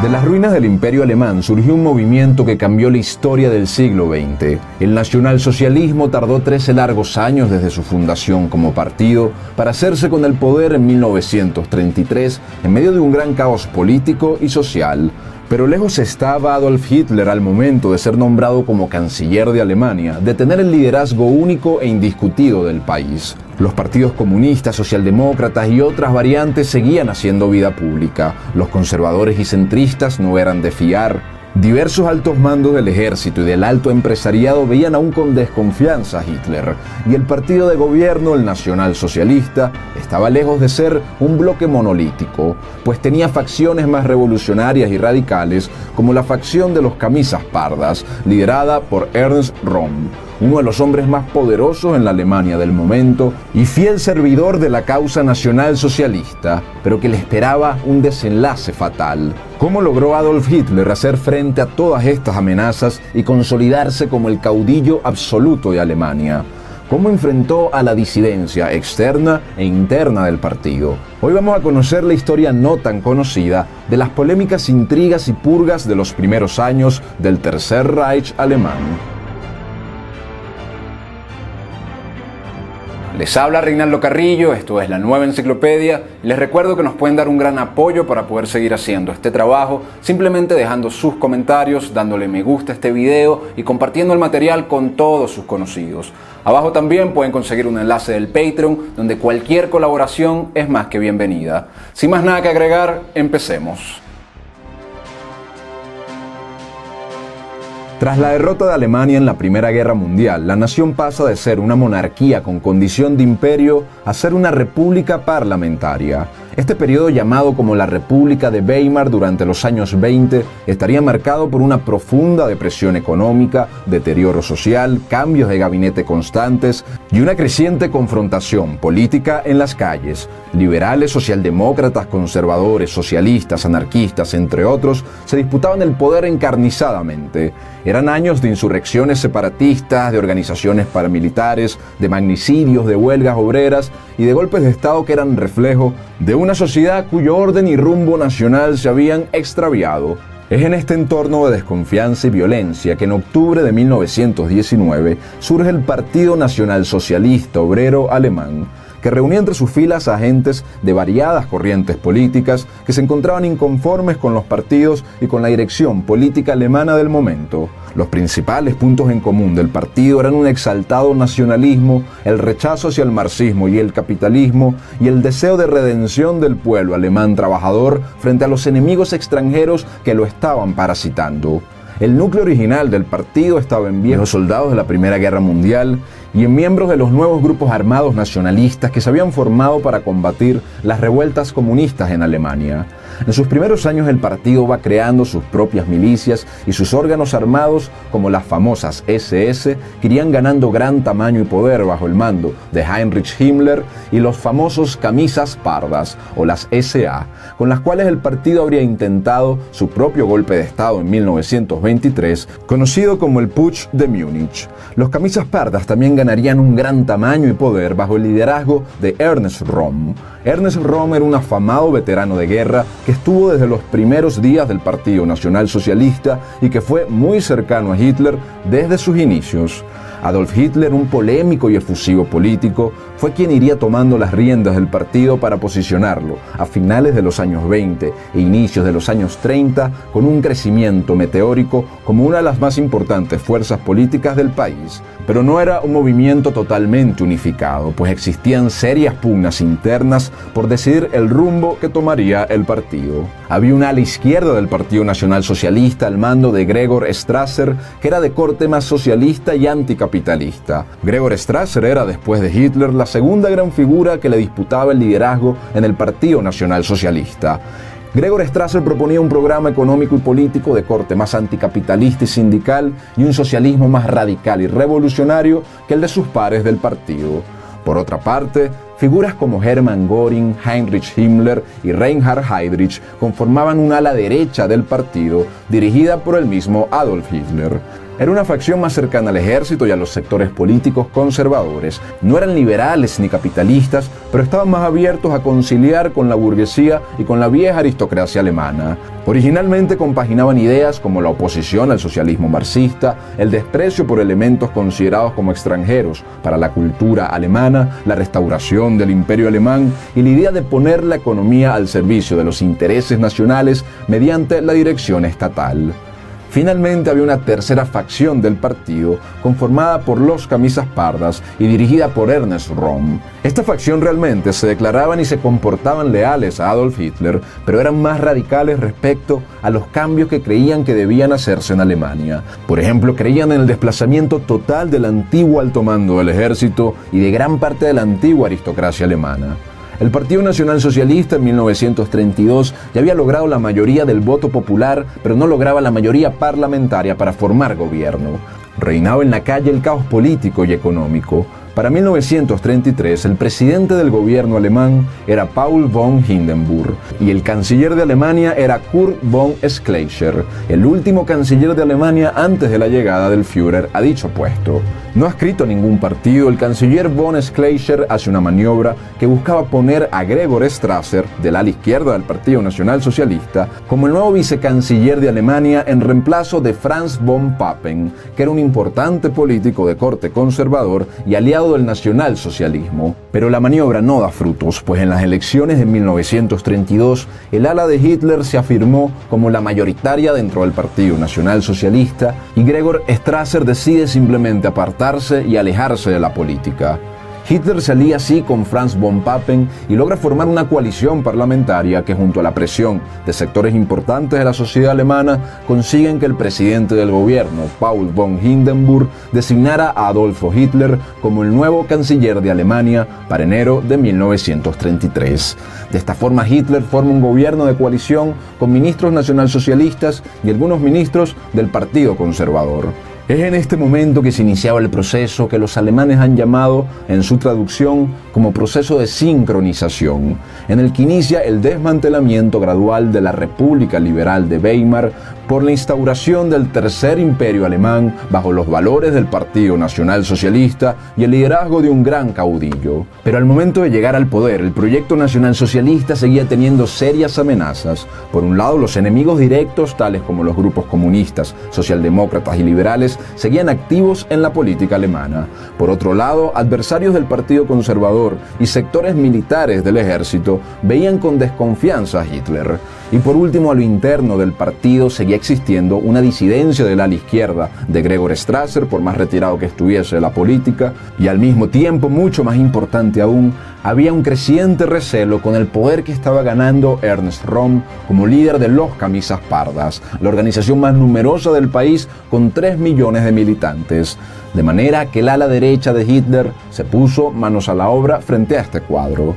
De las ruinas del Imperio Alemán surgió un movimiento que cambió la historia del siglo XX. El nacionalsocialismo tardó 13 largos años desde su fundación como partido para hacerse con el poder en 1933 en medio de un gran caos político y social. Pero lejos estaba Adolf Hitler al momento de ser nombrado como canciller de Alemania, de tener el liderazgo único e indiscutido del país. Los partidos comunistas, socialdemócratas y otras variantes seguían haciendo vida pública. Los conservadores y centristas no eran de fiar. Diversos altos mandos del ejército y del alto empresariado veían aún con desconfianza a Hitler, y el partido de gobierno, el nacionalsocialista, estaba lejos de ser un bloque monolítico, pues tenía facciones más revolucionarias y radicales, como la facción de los camisas pardas, liderada por Ernst Röhm, uno de los hombres más poderosos en la Alemania del momento y fiel servidor de la causa nacional socialista, pero que le esperaba un desenlace fatal. ¿Cómo logró Adolf Hitler hacer frente a todas estas amenazas y consolidarse como el caudillo absoluto de Alemania? ¿Cómo enfrentó a la disidencia externa e interna del partido? Hoy vamos a conocer la historia no tan conocida de las polémicas intrigas y purgas de los primeros años del Tercer Reich alemán. Les habla Reinaldo Carrillo, esto es La Nueva Enciclopedia, y les recuerdo que nos pueden dar un gran apoyo para poder seguir haciendo este trabajo, simplemente dejando sus comentarios, dándole me gusta a este video y compartiendo el material con todos sus conocidos. Abajo también pueden conseguir un enlace del Patreon, donde cualquier colaboración es más que bienvenida. Sin más nada que agregar, empecemos. Tras la derrota de Alemania en la Primera Guerra Mundial, la nación pasa de ser una monarquía con condición de imperio a ser una república parlamentaria. Este periodo, llamado como la República de Weimar durante los años 20, estaría marcado por una profunda depresión económica, deterioro social, cambios de gabinete constantes y una creciente confrontación política en las calles. Liberales, socialdemócratas, conservadores, socialistas, anarquistas, entre otros, se disputaban el poder encarnizadamente. Eran años de insurrecciones separatistas, de organizaciones paramilitares, de magnicidios, de huelgas obreras y de golpes de Estado que eran reflejo de una sociedad cuyo orden y rumbo nacional se habían extraviado. Es en este entorno de desconfianza y violencia que en octubre de 1919 surge el Partido Nacional Socialista Obrero Alemán, que reunía entre sus filas a agentes de variadas corrientes políticas que se encontraban inconformes con los partidos y con la dirección política alemana del momento. Los principales puntos en común del partido eran un exaltado nacionalismo, el rechazo hacia el marxismo y el capitalismo, y el deseo de redención del pueblo alemán trabajador frente a los enemigos extranjeros que lo estaban parasitando. El núcleo original del partido estaba en viejos soldados de la Primera Guerra Mundial y en miembros de los nuevos grupos armados nacionalistas que se habían formado para combatir las revueltas comunistas en Alemania. En sus primeros años el partido va creando sus propias milicias y sus órganos armados, como las famosas SS, que irían ganando gran tamaño y poder bajo el mando de Heinrich Himmler, y los famosos camisas pardas, o las SA, con las cuales el partido habría intentado su propio golpe de Estado en 1923, conocido como el Putsch de Múnich. Los camisas pardas también ganarían un gran tamaño y poder bajo el liderazgo de Ernst Röhm. Ernst Röhm era un afamado veterano de guerra que estuvo desde los primeros días del Partido Nacional Socialista y que fue muy cercano a Hitler desde sus inicios. Adolf Hitler, un polémico y efusivo político, fue quien iría tomando las riendas del partido para posicionarlo a finales de los años 20 e inicios de los años 30 con un crecimiento meteórico como una de las más importantes fuerzas políticas del país. Pero no era un movimiento totalmente unificado, pues existían serias pugnas internas por decidir el rumbo que tomaría el partido. Había un ala izquierda del Partido Nacional Socialista al mando de Gregor Strasser, que era de corte más socialista y anticapitalista. Gregor Strasser era, después de Hitler, la segunda gran figura que le disputaba el liderazgo en el Partido Nacional Socialista. Gregor Strasser proponía un programa económico y político de corte más anticapitalista y sindical y un socialismo más radical y revolucionario que el de sus pares del partido. Por otra parte, figuras como Hermann Göring, Heinrich Himmler y Reinhard Heydrich conformaban un ala derecha del partido dirigida por el mismo Adolf Hitler. Era una facción más cercana al ejército y a los sectores políticos conservadores. No eran liberales ni capitalistas, pero estaban más abiertos a conciliar con la burguesía y con la vieja aristocracia alemana. Originalmente compaginaban ideas como la oposición al socialismo marxista, el desprecio por elementos considerados como extranjeros para la cultura alemana, la restauración del imperio alemán y la idea de poner la economía al servicio de los intereses nacionales mediante la dirección estatal. Finalmente había una tercera facción del partido, conformada por los camisas pardas y dirigida por Ernst Röhm. Esta facción realmente se declaraban y se comportaban leales a Adolf Hitler, pero eran más radicales respecto a los cambios que creían que debían hacerse en Alemania. Por ejemplo, creían en el desplazamiento total del antiguo alto mando del ejército y de gran parte de la antigua aristocracia alemana. El Partido Nacional Socialista en 1932 ya había logrado la mayoría del voto popular, pero no lograba la mayoría parlamentaria para formar gobierno. Reinaba en la calle el caos político y económico. Para 1933, el presidente del gobierno alemán era Paul von Hindenburg y el canciller de Alemania era Kurt von Schleicher, el último canciller de Alemania antes de la llegada del Führer a dicho puesto. No adscrito a ningún partido, el canciller von Schleicher hace una maniobra que buscaba poner a Gregor Strasser, del ala izquierda del Partido Nacional Socialista, como el nuevo vicecanciller de Alemania en reemplazo de Franz von Papen, que era un importante político de corte conservador y aliado del nacionalsocialismo. Pero la maniobra no da frutos, pues en las elecciones de 1932 el ala de Hitler se afirmó como la mayoritaria dentro del Partido Nacional Socialista y Gregor Strasser decide simplemente apartarse y alejarse de la política. Hitler se alía así con Franz von Papen y logra formar una coalición parlamentaria que, junto a la presión de sectores importantes de la sociedad alemana, consiguen que el presidente del gobierno, Paul von Hindenburg, designara a Adolfo Hitler como el nuevo canciller de Alemania para enero de 1933. De esta forma, Hitler forma un gobierno de coalición con ministros nacionalsocialistas y algunos ministros del Partido Conservador. Es en este momento que se iniciaba el proceso que los alemanes han llamado, en su traducción, como proceso de sincronización, en el que inicia el desmantelamiento gradual de la República Liberal de Weimar por la instauración del Tercer Imperio Alemán bajo los valores del Partido Nacional Socialista y el liderazgo de un gran caudillo. Pero al momento de llegar al poder, el proyecto nacional socialista seguía teniendo serias amenazas. Por un lado, los enemigos directos, tales como los grupos comunistas, socialdemócratas y liberales, seguían activos en la política alemana. Por otro lado, adversarios del Partido Conservador y sectores militares del ejército veían con desconfianza a Hitler. Y por último, a lo interno del partido seguía existiendo una disidencia del ala izquierda de Gregor Strasser, por más retirado que estuviese de la política, y al mismo tiempo, mucho más importante aún, había un creciente recelo con el poder que estaba ganando Ernst Röhm como líder de los Camisas Pardas, la organización más numerosa del país con 3 millones de militantes. De manera que el ala derecha de Hitler se puso manos a la obra frente a este cuadro.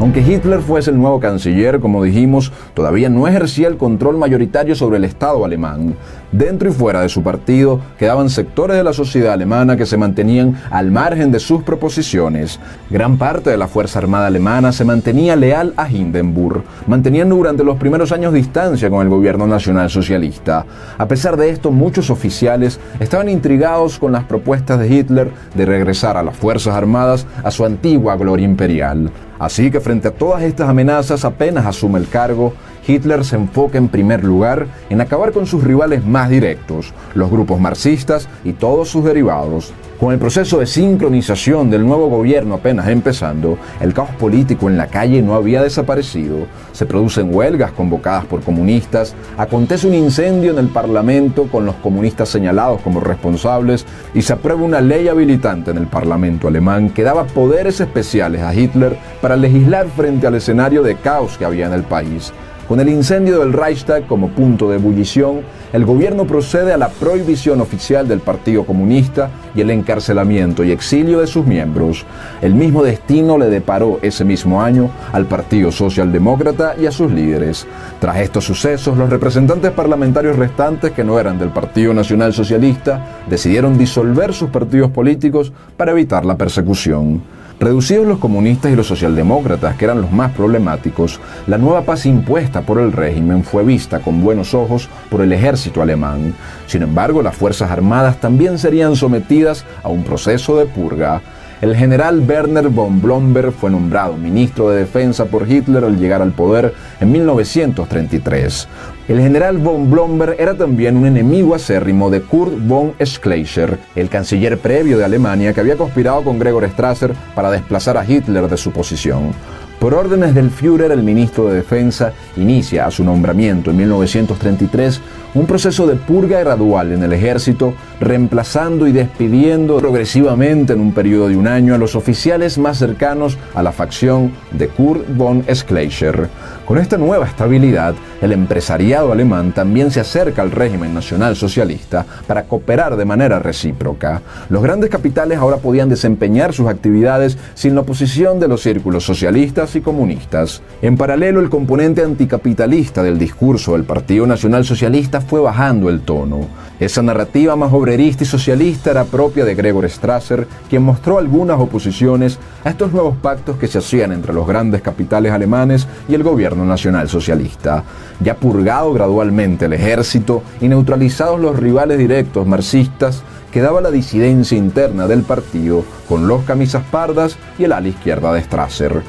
Aunque Hitler fuese el nuevo canciller, como dijimos, todavía no ejercía el control mayoritario sobre el Estado alemán. Dentro y fuera de su partido quedaban sectores de la sociedad alemana que se mantenían al margen de sus proposiciones. Gran parte de la Fuerza Armada alemana se mantenía leal a Hindenburg, manteniendo durante los primeros años distancia con el gobierno nacional socialista. A pesar de esto, muchos oficiales estaban intrigados con las propuestas de Hitler de regresar a las Fuerzas Armadas a su antigua gloria imperial. Así que frente a todas estas amenazas, apenas asume el cargo, Hitler se enfoca en primer lugar en acabar con sus rivales más directos, los grupos marxistas y todos sus derivados. Con el proceso de sincronización del nuevo gobierno apenas empezando, el caos político en la calle no había desaparecido. Se producen huelgas convocadas por comunistas, acontece un incendio en el Parlamento con los comunistas señalados como responsables y se aprueba una ley habilitante en el Parlamento alemán que daba poderes especiales a Hitler para legislar frente al escenario de caos que había en el país. Con el incendio del Reichstag como punto de ebullición, el gobierno procede a la prohibición oficial del Partido Comunista y el encarcelamiento y exilio de sus miembros. El mismo destino le deparó ese mismo año al Partido Socialdemócrata y a sus líderes. Tras estos sucesos, los representantes parlamentarios restantes que no eran del Partido Nacional Socialista decidieron disolver sus partidos políticos para evitar la persecución. Reducidos los comunistas y los socialdemócratas, que eran los más problemáticos, la nueva paz impuesta por el régimen fue vista con buenos ojos por el ejército alemán. Sin embargo, las fuerzas armadas también serían sometidas a un proceso de purga. El general Werner von Blomberg fue nombrado ministro de Defensa por Hitler al llegar al poder en 1933. El general von Blomberg era también un enemigo acérrimo de Kurt von Schleicher, el canciller previo de Alemania que había conspirado con Gregor Strasser para desplazar a Hitler de su posición. Por órdenes del Führer, el ministro de Defensa inicia a su nombramiento en 1933 un proceso de purga gradual en el ejército, reemplazando y despidiendo progresivamente en un periodo de un año a los oficiales más cercanos a la facción de Kurt von Schleicher. Con esta nueva estabilidad, el empresariado alemán también se acerca al régimen nacionalsocialista para cooperar de manera recíproca. Los grandes capitales ahora podían desempeñar sus actividades sin la oposición de los círculos socialistas y comunistas. En paralelo, el componente anticapitalista del discurso del Partido Nacional Socialista fue bajando el tono. Esa narrativa más obrerista y socialista era propia de Gregor Strasser, quien mostró algunas oposiciones a estos nuevos pactos que se hacían entre los grandes capitales alemanes y el gobierno nacional socialista. Ya purgado gradualmente el ejército y neutralizados los rivales directos marxistas, quedaba la disidencia interna del partido con los camisas pardas y el ala izquierda de Strasser.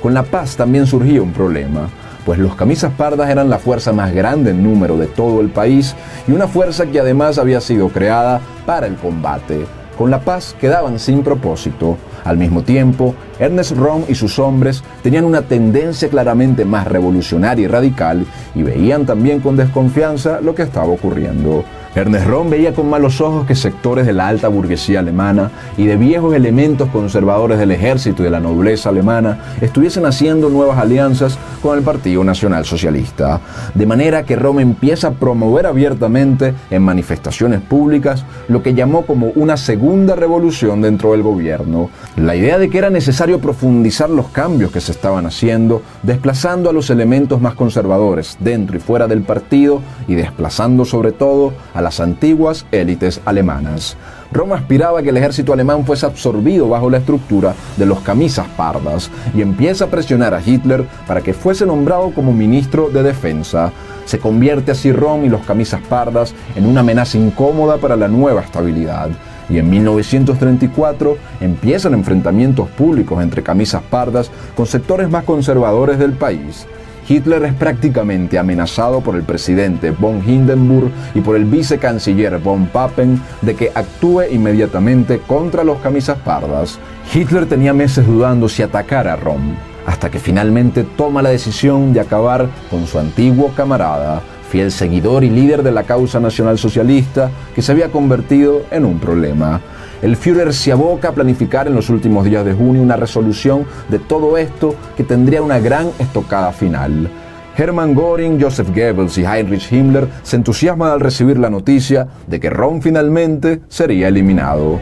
Con la paz también surgía un problema, pues los camisas pardas eran la fuerza más grande en número de todo el país y una fuerza que además había sido creada para el combate. Con la paz quedaban sin propósito. Al mismo tiempo, Ernest Röhm y sus hombres tenían una tendencia claramente más revolucionaria y radical y veían también con desconfianza lo que estaba ocurriendo. Ernest Röhm veía con malos ojos que sectores de la alta burguesía alemana y de viejos elementos conservadores del ejército y de la nobleza alemana estuviesen haciendo nuevas alianzas con el Partido Nacional Socialista. De manera que Röhm empieza a promover abiertamente en manifestaciones públicas lo que llamó como una segunda revolución dentro del gobierno. La idea de que era necesario profundizar los cambios que se estaban haciendo, desplazando a los elementos más conservadores dentro y fuera del partido y desplazando sobre todo a las antiguas élites alemanas. Röhm aspiraba a que el ejército alemán fuese absorbido bajo la estructura de los camisas pardas y empieza a presionar a Hitler para que fuese nombrado como ministro de Defensa. Se convierte así Röhm y los camisas pardas en una amenaza incómoda para la nueva estabilidad. Y en 1934 empiezan enfrentamientos públicos entre camisas pardas con sectores más conservadores del país. Hitler es prácticamente amenazado por el presidente von Hindenburg y por el vicecanciller von Papen de que actúe inmediatamente contra los camisas pardas. Hitler tenía meses dudando si atacar a Röhm, hasta que finalmente toma la decisión de acabar con su antiguo camarada, fiel seguidor y líder de la causa nacionalsocialista que se había convertido en un problema. El Führer se aboca a planificar en los últimos días de junio una resolución de todo esto que tendría una gran estocada final. Hermann Göring, Joseph Goebbels y Heinrich Himmler se entusiasman al recibir la noticia de que Röhm finalmente sería eliminado.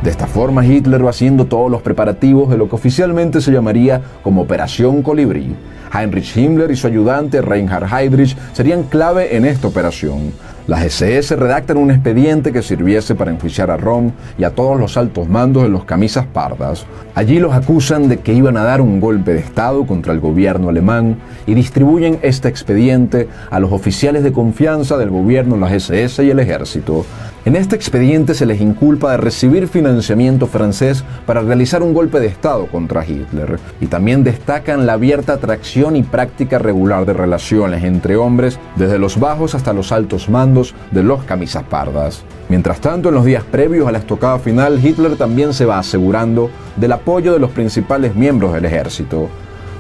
De esta forma, Hitler va haciendo todos los preparativos de lo que oficialmente se llamaría como Operación Colibrí. Heinrich Himmler y su ayudante Reinhard Heydrich serían clave en esta operación. Las SS redactan un expediente que sirviese para enjuiciar a Röhm y a todos los altos mandos de los camisas pardas. Allí los acusan de que iban a dar un golpe de Estado contra el gobierno alemán y distribuyen este expediente a los oficiales de confianza del gobierno, las SS y el ejército. En este expediente se les inculpa de recibir financiamiento francés para realizar un golpe de Estado contra Hitler, y también destacan la abierta atracción y práctica regular de relaciones entre hombres desde los bajos hasta los altos mandos de los camisas pardas. Mientras tanto, en los días previos a la estocada final, Hitler también se va asegurando del apoyo de los principales miembros del ejército.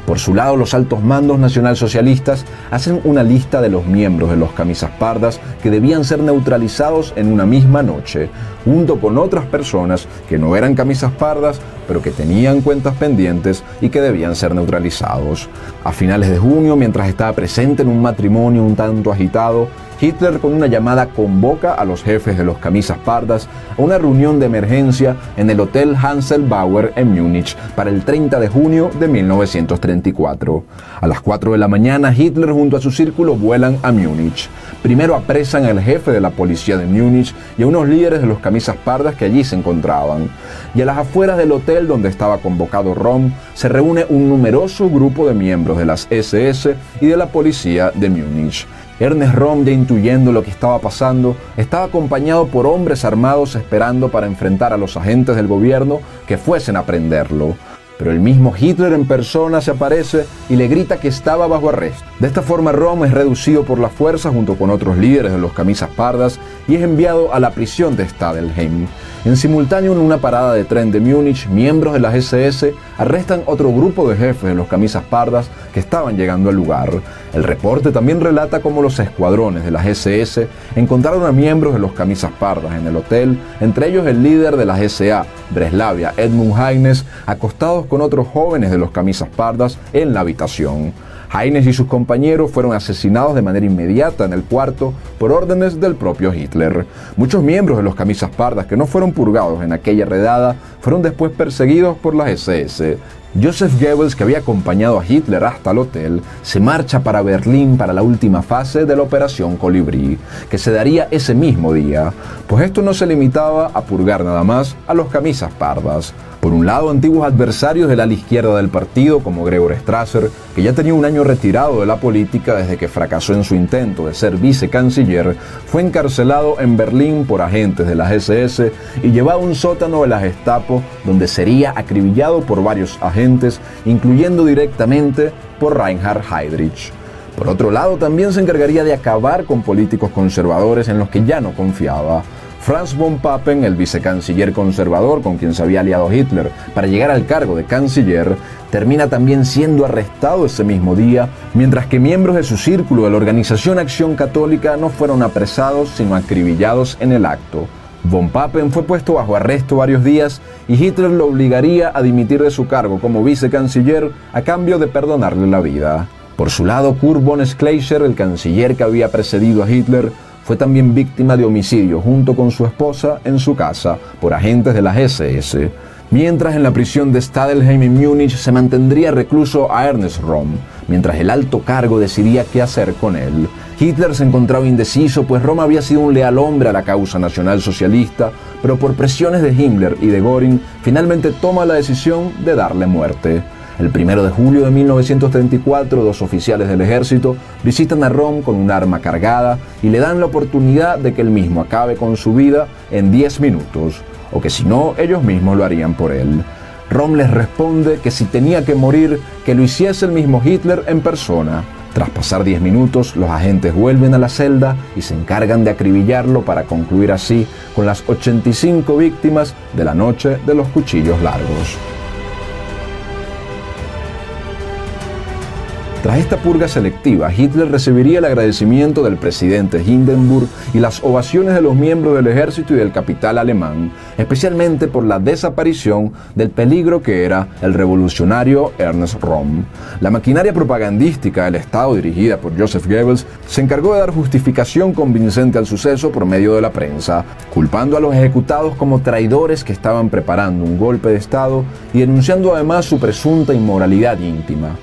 Por su lado, los altos mandos nacionalsocialistas hacen una lista de los miembros de los camisas pardas que debían ser neutralizados en una misma noche, junto con otras personas que no eran camisas pardas, pero que tenían cuentas pendientes y que debían ser neutralizados. A finales de junio, mientras estaba presente en un matrimonio un tanto agitado, Hitler con una llamada convoca a los jefes de los camisas pardas a una reunión de emergencia en el Hotel Hanselbauer en Múnich para el 30 de junio de 1934. A las 4 de la mañana, Hitler junto a su círculo vuelan a Múnich. Primero apresan al jefe de la policía de Múnich y a unos líderes de los camisas pardas que allí se encontraban. Y a las afueras del hotel donde estaba convocado Röhm, se reúne un numeroso grupo de miembros de las SS y de la policía de Múnich. Ernest Röhm, ya intuyendo lo que estaba pasando, estaba acompañado por hombres armados esperando para enfrentar a los agentes del gobierno que fuesen a prenderlo. Pero el mismo Hitler en persona se aparece y le grita que estaba bajo arresto. De esta forma Röhm es reducido por la fuerza junto con otros líderes de los camisas pardas y es enviado a la prisión de Stadelheim. En simultáneo, en una parada de tren de Múnich, miembros de las SS arrestan otro grupo de jefes de los camisas pardas que estaban llegando al lugar. El reporte también relata cómo los escuadrones de las SS encontraron a miembros de los camisas pardas en el hotel, entre ellos el líder de las SA, Breslavia, Edmund Heines, acostados con otros jóvenes de los camisas pardas en la habitación. Heines y sus compañeros fueron asesinados de manera inmediata en el cuarto por órdenes del propio Hitler. Muchos miembros de los camisas pardas que no fueron purgados en aquella redada fueron después perseguidos por las SS. Joseph Goebbels, que había acompañado a Hitler hasta el hotel, se marcha para Berlín para la última fase de la Operación Colibrí, que se daría ese mismo día, pues esto no se limitaba a purgar nada más a los camisas pardas. Por un lado, antiguos adversarios del ala izquierda del partido, como Gregor Strasser, que ya tenía un año retirado de la política desde que fracasó en su intento de ser vicecanciller, fue encarcelado en Berlín por agentes de las SS y llevado a un sótano de la Gestapo, donde sería acribillado por varios agentes, incluyendo directamente por Reinhard Heydrich. Por otro lado, también se encargaría de acabar con políticos conservadores en los que ya no confiaba. Franz von Papen, el vicecanciller conservador con quien se había aliado Hitler para llegar al cargo de canciller, termina también siendo arrestado ese mismo día, mientras que miembros de su círculo de la Organización Acción Católica no fueron apresados, sino acribillados en el acto. Von Papen fue puesto bajo arresto varios días y Hitler lo obligaría a dimitir de su cargo como vicecanciller a cambio de perdonarle la vida. Por su lado, Kurt von Schleicher, el canciller que había precedido a Hitler, fue también víctima de homicidio junto con su esposa en su casa por agentes de las SS. Mientras en la prisión de Stadelheim en Múnich se mantendría recluso a Ernest Röhm, mientras el alto cargo decidía qué hacer con él. Hitler se encontraba indeciso, pues Röhm había sido un leal hombre a la causa nacionalsocialista, pero por presiones de Himmler y de Göring, finalmente toma la decisión de darle muerte. El 1 de julio de 1934, dos oficiales del ejército visitan a Röhm con un arma cargada y le dan la oportunidad de que él mismo acabe con su vida en 10 minutos, o que si no, ellos mismos lo harían por él. Röhm les responde que si tenía que morir, que lo hiciese el mismo Hitler en persona. Tras pasar 10 minutos, los agentes vuelven a la celda y se encargan de acribillarlo para concluir así con las 85 víctimas de la noche de los cuchillos largos. Tras esta purga selectiva, Hitler recibiría el agradecimiento del presidente Hindenburg y las ovaciones de los miembros del ejército y del capital alemán, especialmente por la desaparición del peligro que era el revolucionario Ernest Röhm. La maquinaria propagandística del Estado, dirigida por Joseph Goebbels, se encargó de dar justificación convincente al suceso por medio de la prensa, culpando a los ejecutados como traidores que estaban preparando un golpe de Estado y denunciando además su presunta inmoralidad íntima.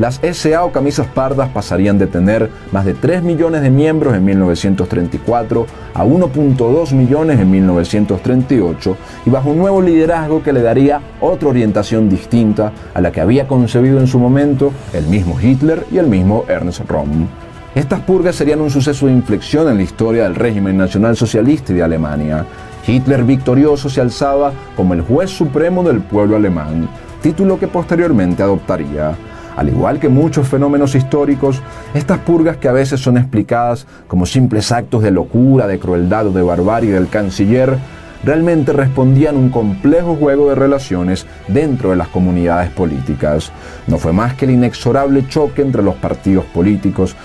Las SA o camisas pardas pasarían de tener más de 3 millones de miembros en 1934 a 1.2 millones en 1938 y bajo un nuevo liderazgo que le daría otra orientación distinta a la que había concebido en su momento el mismo Hitler y el mismo Ernst Röhm. Estas purgas serían un suceso de inflexión en la historia del régimen nacionalsocialista y de Alemania. Hitler victorioso se alzaba como el juez supremo del pueblo alemán, título que posteriormente adoptaría. Al igual que muchos fenómenos históricos, estas purgas que a veces son explicadas como simples actos de locura, de crueldad o de barbarie del canciller, realmente respondían a un complejo juego de relaciones dentro de las comunidades políticas. No fue más que el inexorable choque entre los partidos políticos,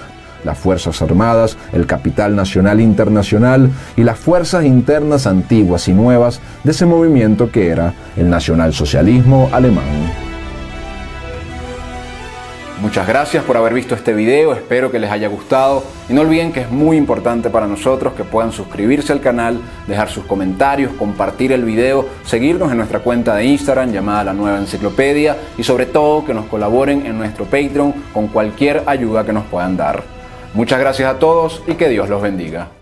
las fuerzas armadas, el capital nacional e internacional y las fuerzas internas antiguas y nuevas de ese movimiento que era el nacionalsocialismo alemán. Muchas gracias por haber visto este video, espero que les haya gustado y no olviden que es muy importante para nosotros que puedan suscribirse al canal, dejar sus comentarios, compartir el video, seguirnos en nuestra cuenta de Instagram llamada La Nueva Enciclopedia y sobre todo que nos colaboren en nuestro Patreon con cualquier ayuda que nos puedan dar. Muchas gracias a todos y que Dios los bendiga.